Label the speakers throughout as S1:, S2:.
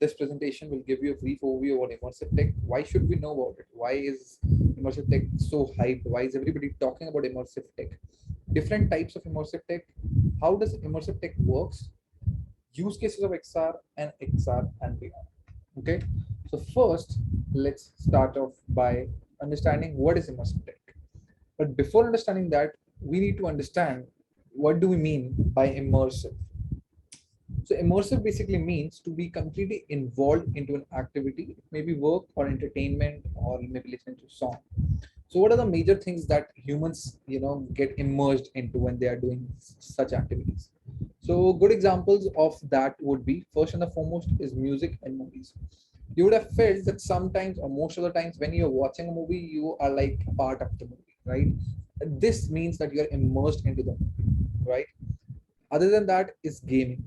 S1: this presentation will give you a brief overview on immersive tech. Why should we know about it? Why is immersive tech so hyped? Why is everybody talking about immersive tech? Different types of immersive tech. How does immersive tech works? Use cases of XR and beyond. Okay. So first, let's start off by understanding what is immersive tech. But before understanding that, we need to understand what do we mean by immersive. So immersive basically means to be completely involved into an activity, maybe work or entertainment or maybe listening to song. So what are the major things that humans, get immersed into when they are doing such activities? So good examples of that would be first and the foremost is music and movies. You would have felt that sometimes or most of the times when you're watching a movie, you are like a part of the movie, right? This means that you're immersed into the movie, right? Other than that is gaming.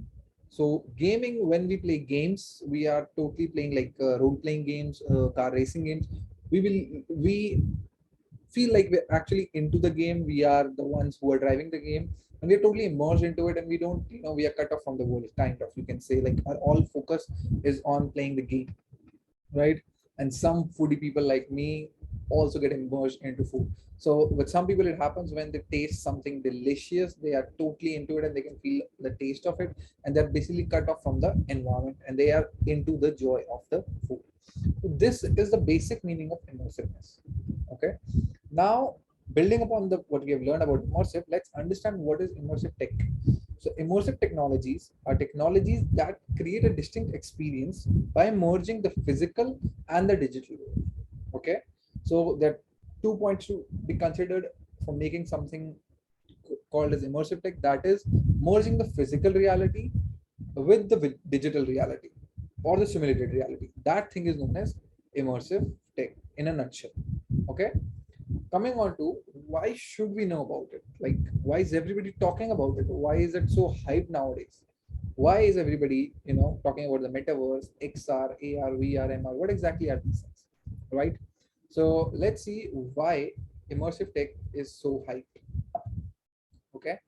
S1: So gaming, when we play games, we are totally playing like role playing games, car racing games. We feel like we're actually into the game. We are the ones who are driving the game, and we're totally immersed into it, and we don't, we are cut off from the world, kind of, you can say, like our all focus is on playing the game, right? And some foodie people like me also get immersed into food. So with some people, it happens when they taste something delicious, they are totally into it and they can feel the taste of it, and they're basically cut off from the environment and they are into the joy of the food. So this is the basic meaning of immersiveness. Okay. Now, building upon the what we have learned about immersive, let's understand what is immersive tech. So immersive technologies are technologies that create a distinct experience by merging the physical and the digital world. Okay. So there are 2 points to be considered for making something called as immersive tech. That is merging the physical reality with the digital reality or the simulated reality. That thing is known as immersive tech in a nutshell. Okay. Coming on to why should we know about it? Like, why is everybody talking about it? Why is it so hyped nowadays? Why is everybody, talking about the metaverse, XR, AR, VR, MR? What exactly are these things, right? So let's see why immersive tech is so hyped. Okay.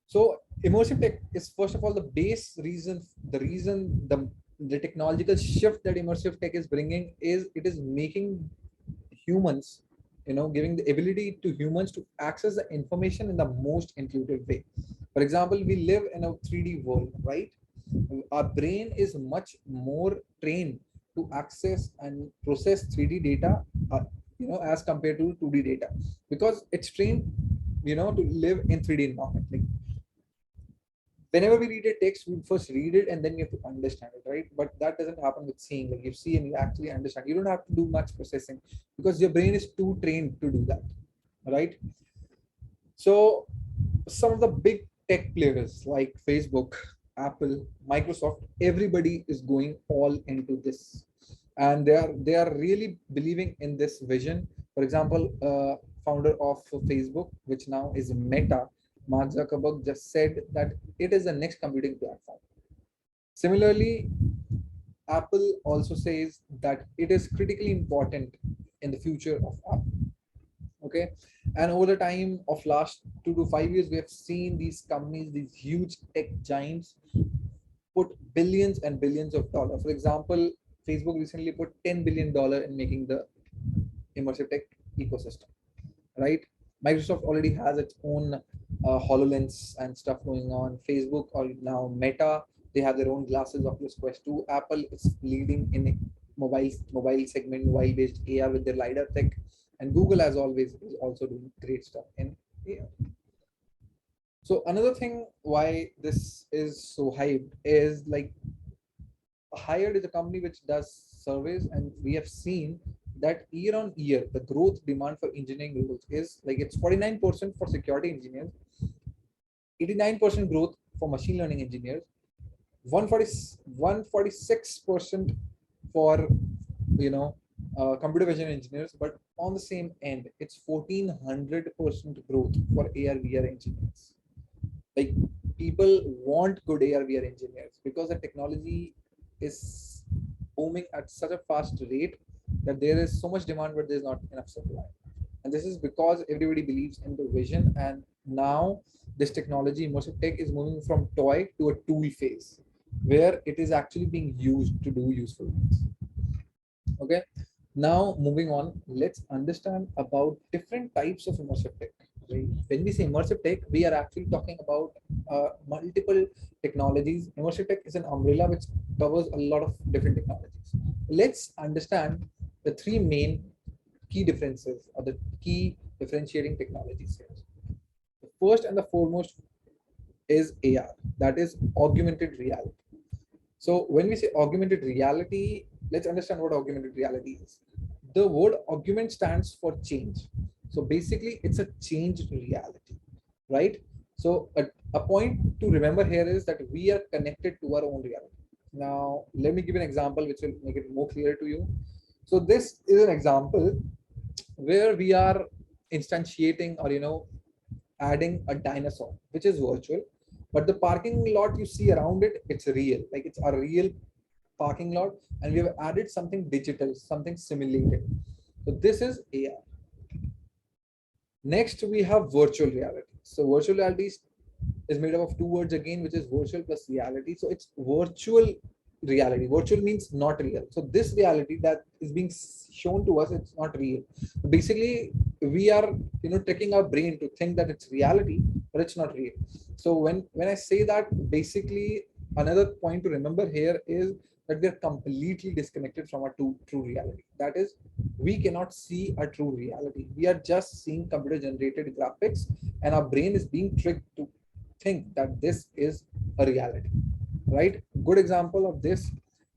S1: So immersive tech is first of all the base reason, the technological shift that immersive tech is bringing is it is making humans, giving the ability to humans to access the information in the most intuitive way. For example, we live in a 3D world, right? Our brain is much more trained to access and process 3D data, as compared to 2D data, because it's trained, to live in 3D environment. Like, whenever we read a text, we first read it and then we have to understand it, right? But that doesn't happen with seeing. Like, you see and you actually understand. You don't have to do much processing because your brain is too trained to do that, right? So some of the big tech players like Facebook, Apple, Microsoft, everybody is going all into this, and they are really believing in this vision. For example, founder of Facebook, which now is Meta, Mark Zuckerberg, just said that it is the next computing platform. Similarly, Apple also says that it is critically important in the future of Apple. Okay. And over the time of last 2 to 5 years, we have seen these companies, these huge tech giants, put billions and billions of dollars. For example, Facebook recently put $10 billion in making the immersive tech ecosystem, right? Microsoft already has its own HoloLens and stuff going on. Facebook, or now Meta, they have their own glasses, Oculus Quest 2. Apple is leading in mobile segment, mobile based AR with their LiDAR tech, and Google, as always, is also doing great stuff in AR. So another thing why this is so hyped is like Hired is a company which does surveys, and we have seen that year on year the growth demand for engineering roles is like it's 49% for security engineers, 89% growth for machine learning engineers, 146% for computer vision engineers, but on the same end it's 1400% growth for AR VR engineers. Like, people want good AR VR engineers because the technology is booming at such a fast rate that there is so much demand but there's not enough supply. And this is because everybody believes in the vision, and now this technology, immersive tech, is moving from toy to a tool phase. where it is actually being used to do useful things. Okay, now moving on, let's understand about different types of immersive tech. Right? When we say immersive tech, we are actually talking about multiple technologies. Immersive tech is an umbrella which covers a lot of different technologies. Let's understand the three main key differences or the key differentiating technologies here. The first and the foremost is AR, that is augmented reality. So when we say augmented reality, let's understand what augmented reality is. The word augment stands for change. So basically it's a changed reality, right? So a point to remember here is that we are connected to our own reality. Now, let me give an example which will make it more clear to you. So this is an example where we are instantiating or adding a dinosaur which is virtual, but the parking lot you see around it, it's real, like it's a real parking lot, and we have added something digital, something simulated. So this is AR. Next we have virtual reality. So virtual reality is made up of two words again, which is virtual plus reality. So it's virtual reality. Virtual means not real. So this reality that is being shown to us, it's not real. Basically, we are tricking our brain to think that it's reality, but it's not real. So when I say that, basically another point to remember here is that we are completely disconnected from our true reality. That is, we cannot see a true reality. We are just seeing computer generated graphics, and our brain is being tricked to think that this is a reality, right? Good example of this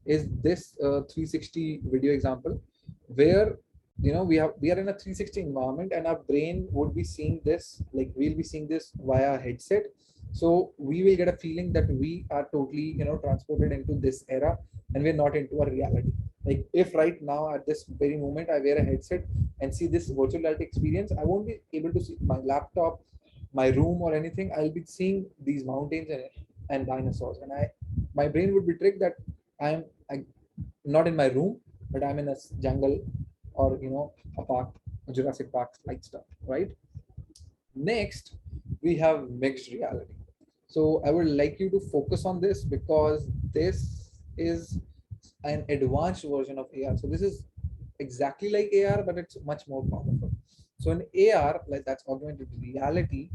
S1: is this 360 video example, where we are in a 360 environment, and our brain would be seeing this, like we'll be seeing this via a headset. So we will get a feeling that we are totally transported into this era, and we're not into a reality. Like if right now at this very moment I wear a headset and see this virtual reality experience, I won't be able to see my laptop, my room, or anything. I'll be seeing these mountains and dinosaurs, and my brain would be tricked that I'm not in my room, but I'm in a jungle, or a park, a Jurassic Park like stuff, right? Next, we have mixed reality. So I would like you to focus on this, because this is an advanced version of AR. So this is exactly like AR, but it's much more powerful. So in AR, like that's augmented reality,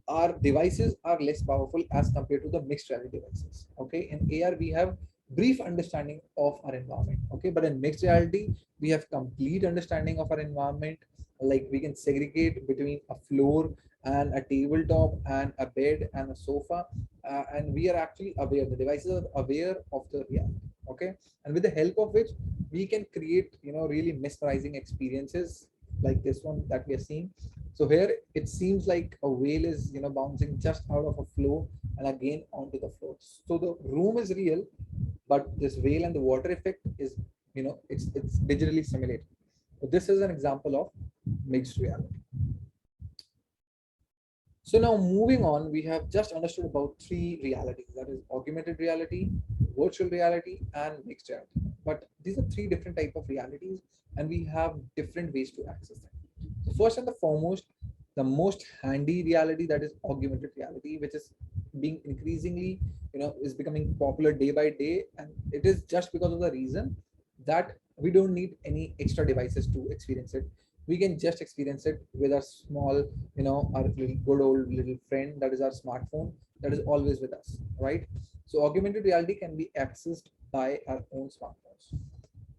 S1: our devices are less powerful as compared to the mixed reality devices. Okay, in AR we have brief understanding of our environment. Okay, but in mixed reality we have complete understanding of our environment. Like we can segregate between a floor and a tabletop and a bed and a sofa, and we are actually aware. The devices are aware of the reality. Okay, and with the help of which we can create really mesmerizing experiences like this one that we are seeing. So here it seems like a whale is bouncing just out of a floor and again onto the floor. So the room is real, but this whale and the water effect is it's digitally simulated. So this is an example of mixed reality. So now moving on, we have just understood about three realities, that is augmented reality, virtual reality, and mixed reality. But these are three different type of realities, and we have different ways to access them. So first and the foremost, the most handy reality, that is augmented reality, which is being increasingly, is becoming popular day by day. And it is just because of the reason that we don't need any extra devices to experience it. We can just experience it with our small, our little good old little friend, that is our smartphone, that is always with us, right? So augmented reality can be accessed by our own smartphones.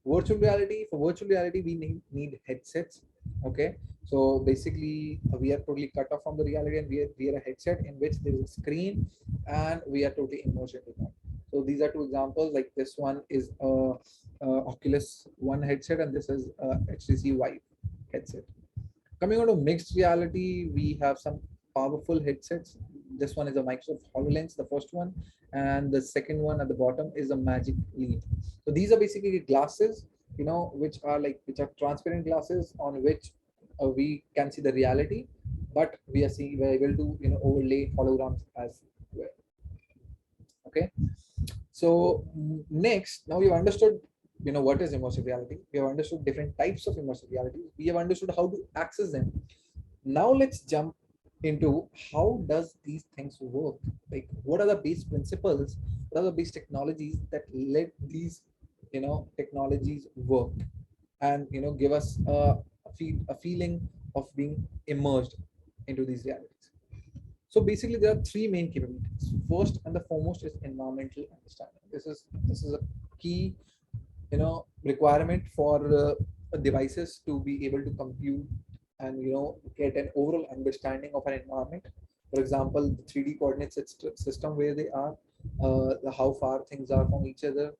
S1: Virtual reality, for virtual reality we need headsets. Okay, so basically we are totally cut off from the reality, and we are a headset in which there is a screen, and we are totally immersed into that. So these are two examples. Like this one is a Oculus One headset, and this is a HTC Vive headset. Coming on to mixed reality, we have some powerful headsets. This one is a Microsoft HoloLens, the first one, and the second one at the bottom is a Magic Leap. So these are basically glasses, which are transparent glasses on which we can see the reality, but we're able to overlay holograms as well. Okay, so next, now we've understood what is immersive reality. We have understood different types of immersive reality. We have understood how to access them. Now let's jump into how does these things work, like what are the base principles, what are the base technologies that let these technologies work, and give us a feeling of being immersed into these realities. So basically there are three main capabilities. First and the foremost is environmental understanding. This is a key requirement for devices to be able to compute and get an overall understanding of an environment. For example, the 3D coordinate system, where they are, how far things are from each other,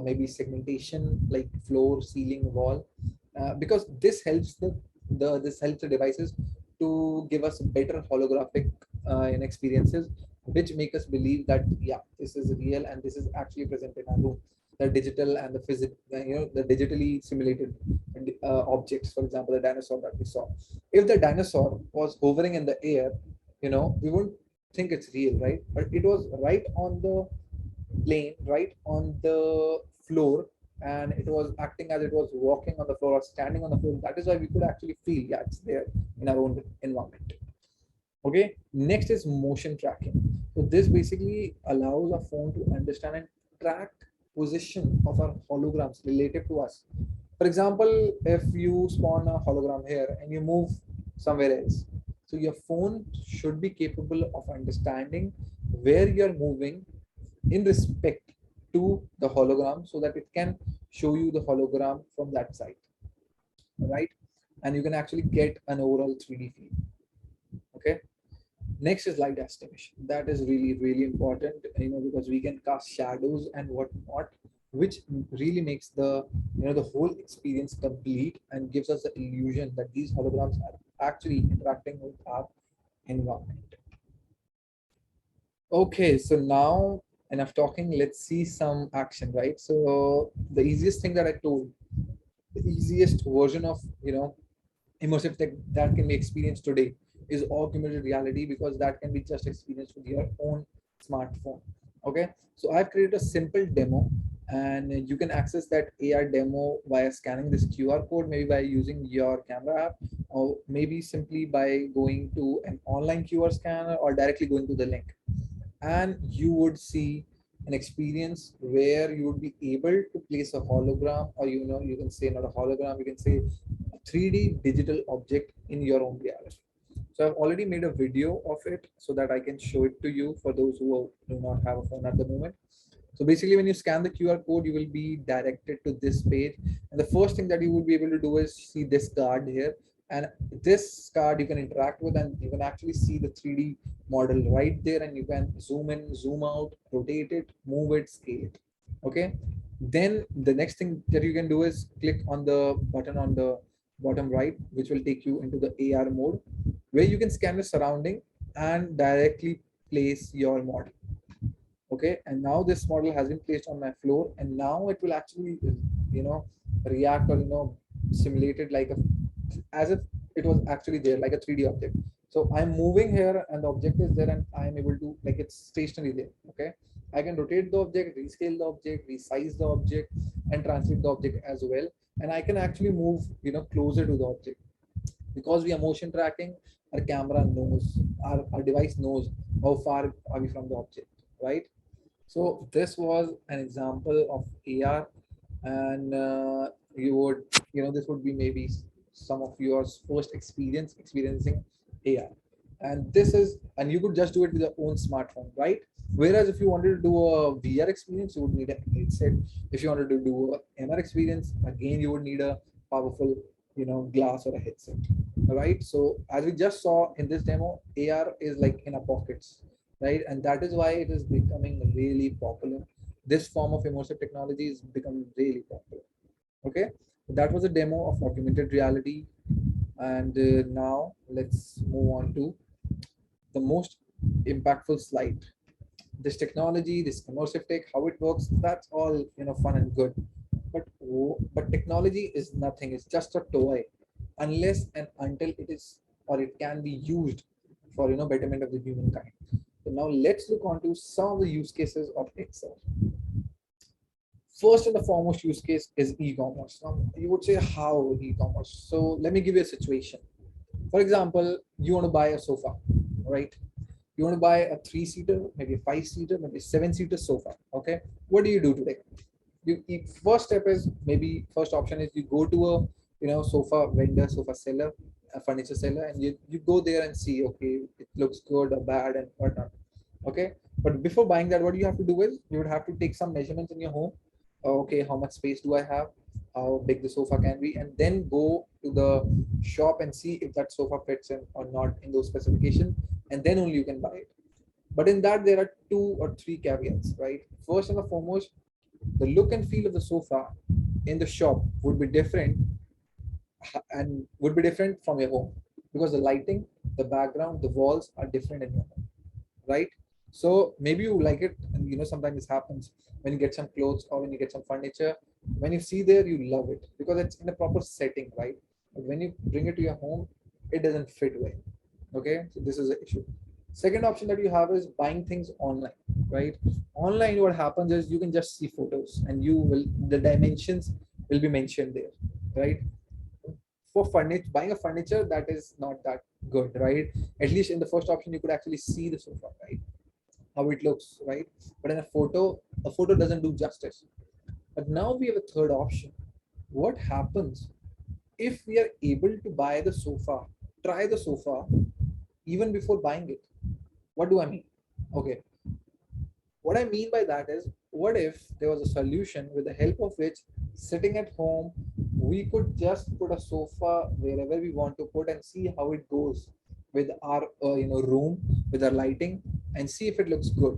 S1: maybe segmentation like floor, ceiling, wall, because this helps this helps the devices to give us better holographic experiences, which make us believe that yeah, this is real and this is actually present in our room. The digital and the the digitally simulated objects, for example, the dinosaur that we saw. If the dinosaur was hovering in the air, we wouldn't think it's real, right? But it was right on the plane, right on the floor, and it was acting as it was walking on the floor or standing on the floor. That is why we could actually feel, yeah, it's there in our own environment. Okay, next is motion tracking. So this basically allows a phone to understand and track position of our holograms related to us. For example, if you spawn a hologram here and you move somewhere else, so your phone should be capable of understanding where you're moving in respect to the hologram, so that it can show you the hologram from that side, right? And you can actually get an overall 3D feel. Okay. Next is light estimation. That is really, really important, because we can cast shadows and whatnot, which really makes the whole experience complete and gives us the illusion that these holograms are actually interacting with our environment. Okay, so now enough talking. Let's see some action, right? So the easiest thing that I told, the easiest version of immersive tech that can be experienced today is augmented reality, because that can be just experienced with your own smartphone. Okay, so I've created a simple demo, and you can access that AR demo via scanning this QR code, maybe by using your camera app, or maybe simply by going to an online QR scanner or directly going to the link. And you would see an experience where you would be able to place a hologram, or you can say not a hologram, you can say a 3D digital object in your own reality. So I've already made a video of it so that I can show it to you for those who do not have a phone at the moment. So basically, when you scan the QR code, you will be directed to this page. And the first thing that you will be able to do is see this card here. And this card you can interact with, and you can actually see the 3D model right there. And you can zoom in, zoom out, rotate it, move it, scale it. Okay. Then the next thing that you can do is click on the button on the bottom right, which will take you into the AR mode, where you can scan the surrounding and directly place your model. Okay, and now this model has been placed on my floor, and now it will actually react, or simulate it like as if it was actually there, like a 3D object. So I'm moving here and the object is there, and I'm able to, like, it's stationary there. Okay, I can rotate the object, rescale the object, resize the object, and translate the object as well. And I can actually move closer to the object, because we are motion tracking. Our camera knows, our device knows how far are we from the object, right? So this was an example of AR, and you would, this would be maybe some of your first experiencing AR, and this is, and you could just do it with your own smartphone, right? Whereas if you wanted to do a VR experience, you would need a headset. If you wanted to do a MR experience, again, you would need a powerful, glass or a headset, right? So as we just saw in this demo, AR is like in our pockets, right? And that is why it is becoming really popular. This form of immersive technology is becoming really popular. Okay, so that was a demo of augmented reality, and now let's move on to the most impactful slide. This technology, this immersive tech, how it works, that's all fun and good. But technology is nothing. It's just a toy, unless and until it is, or it can be used for betterment of the humankind. So now let's look on to some of the use cases of Excel. First and the foremost use case is e-commerce. Now you would say, how e-commerce? So let me give you a situation. For example, you want to buy a sofa. right? You want to buy a 3-seater, maybe a 5-seater, maybe a 7-seater sofa. Okay, what do you do today? First step is, maybe first option is you go to a sofa vendor, sofa seller, a furniture seller, and you go there and see, okay, it looks good or bad and whatnot. Okay, but before buying that, what you have to do is you would have to take some measurements in your home. Okay, how much space do I have, how big the sofa can be, and then go to the shop and see if that sofa fits in or not in those specifications, and then only you can buy it. But in that, there are 2 or 3 caveats, right? First and the foremost, the look and feel of the sofa in the shop would be different, and would be different from your home, because the lighting, the background, the walls are different in your home, right? So maybe you like it, and sometimes this happens when you get some clothes or when you get some furniture. When you see there, you love it because it's in a proper setting, right? But when you bring it to your home, it doesn't fit well. Okay, so this is the issue. Second option that you have is buying things online, right? Online, what happens is you can just see photos, and the dimensions will be mentioned there, right? For furniture, buying a furniture, that is not that good, right? At least in the first option, you could actually see the sofa, right? How it looks, right? But in a photo doesn't do justice. But now we have a third option. What happens if we are able to buy the sofa, try the sofa even before buying it? What do I mean? Okay, what I mean by that is, what if there was a solution with the help of which, sitting at home, we could just put a sofa wherever we want to put and see how it goes with our room, with our lighting, and see if it looks good.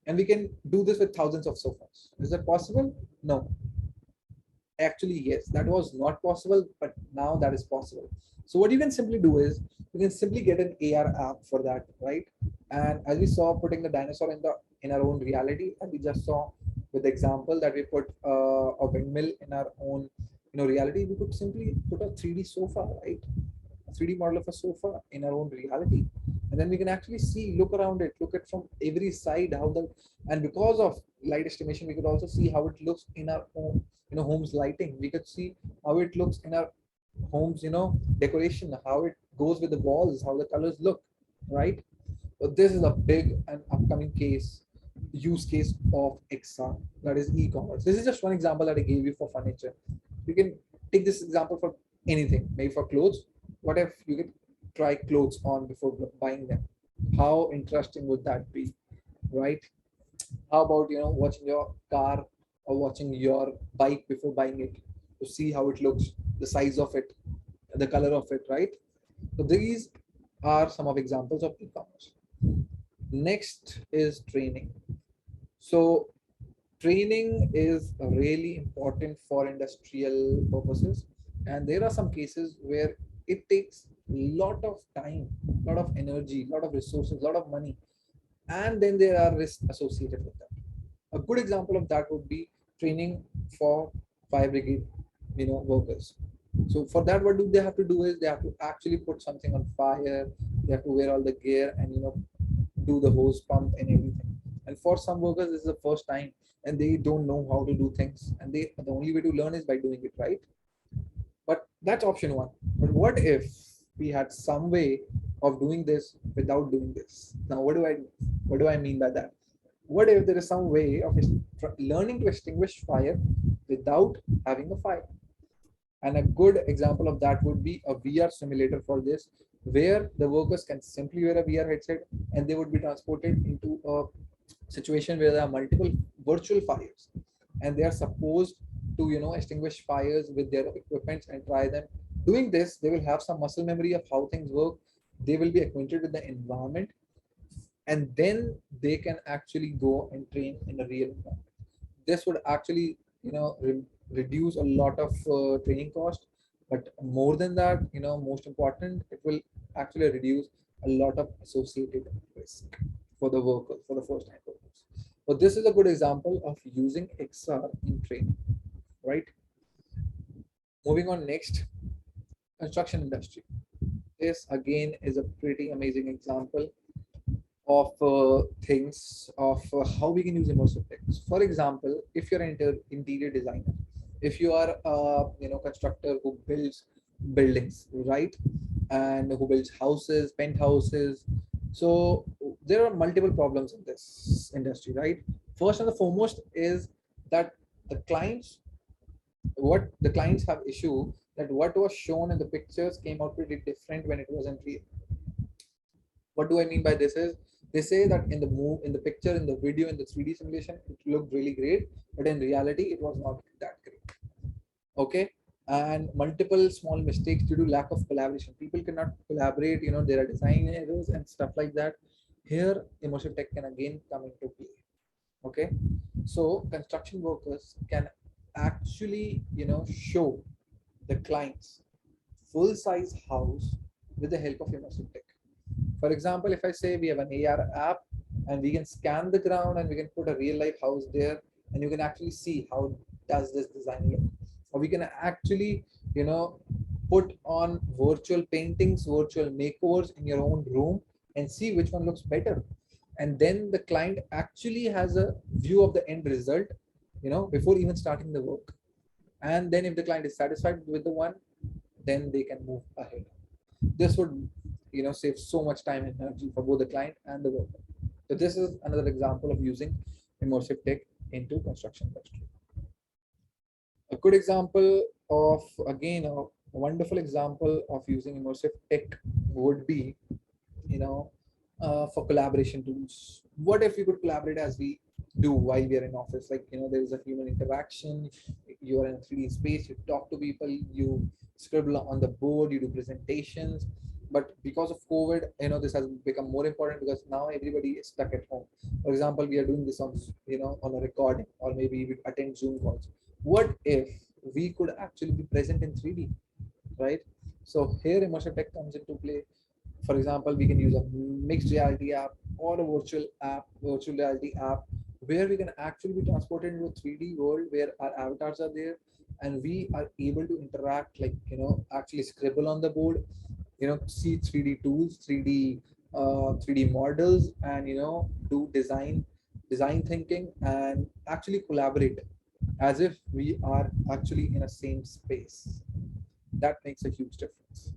S1: And we can do this with thousands of sofas. Is that possible? No. Actually, yes, that was not possible, but now that is possible. So what you can simply do is you can simply get an AR app for that, right? And as we saw, putting the dinosaur in our own reality, and we just saw with the example that we put a windmill in our own reality, we could simply put a 3D sofa, right? A 3D model of a sofa in our own reality, and then we can actually see, look around it, look at from every side how the, and because of light estimation, we could also see how it looks in our own home's lighting. We could see how it looks in our home's decoration, how it goes with the walls, how the colors look, right? But this is a big and upcoming use case of XR, that is e-commerce. This is just one example that I gave you for furniture. You can take this example for anything, maybe for clothes. What if you could try clothes on before buying them? How interesting would that be, right? How about watching your car or watching your bike before buying it, to see how it looks, the size of it, the color of it, right? So these are some of examples of e-commerce. Next is training. So training is really important for industrial purposes, and there are some cases where it takes a lot of time, a lot of energy, a lot of resources, a lot of money, and then there are risks associated with that. A good example of that would be training for fire brigade, workers. So for that, what do they have to do is they have to actually put something on fire. They have to wear all the gear and do the hose pump and everything. And for some workers, this is the first time, and they don't know how to do things. And the only way to learn is by doing it, right? But that's option one. But what if we had some way of doing this without doing this? Now, what do I mean by that? What if there is some way of learning to extinguish fire without having a fire? And a good example of that would be a VR simulator for this, where the workers can simply wear a VR headset and they would be transported into a situation where there are multiple virtual fires, and they are supposed to extinguish fires with their equipment and try them. Doing this, they will have some muscle memory of how things work. They will be acquainted with the environment, and then they can actually go and train in a real environment. This would actually reduce a lot of training cost, but more than that, most important, it will actually reduce a lot of associated risk for the worker, for the first time workers. So this is a good example of using XR in training, right? Moving on, next, construction industry. This again is a pretty amazing example of things of how we can use immersive tech. So for example, if you're an interior designer, if you are a constructor who builds buildings, right, and who builds houses, penthouses, So there are multiple problems in this industry, right? First and the foremost is that the clients, what the clients have issue that what was shown in the pictures came out pretty different when it wasn't real. What do I mean by this is they say that in the picture, in the video, in the 3D simulation, it looked really great, but in reality, it was not that great. Okay. And multiple small mistakes due to lack of collaboration. People cannot collaborate, there are design errors and stuff like that. Here, immersive tech can again come into play. Okay. So construction workers can actually, show the clients full size house with the help of immersive tech. For example, if I say we have an AR app and we can scan the ground and we can put a real life house there, and you can actually see how does this design look. Or we can actually, put on virtual paintings, virtual makeovers in your own room and see which one looks better. And then the client actually has a view of the end result, before even starting the work. And then if the client is satisfied with the one, then they can move ahead. This would save so much time and energy for both the client and the worker. So this is another example of using immersive tech into construction industry. A good example of, again, a wonderful example of using immersive tech would be, for collaboration tools. What if we could collaborate as we do while we are in office? Like, there is a human interaction. You are in a 3D space, you talk to people, you scribble on the board, you do presentations. But because of COVID, this has become more important because now everybody is stuck at home. For example, we are doing this on, on a recording, or maybe we attend Zoom calls. What if we could actually be present in 3D, right? So here immersive tech comes into play. For example, we can use a mixed reality app or a virtual reality app, where we can actually be transported into a 3D world where our avatars are there and we are able to interact, like, actually scribble on the board, see 3D tools, 3D models, and, do design thinking and actually collaborate as if we are actually in a same space. That makes a huge difference.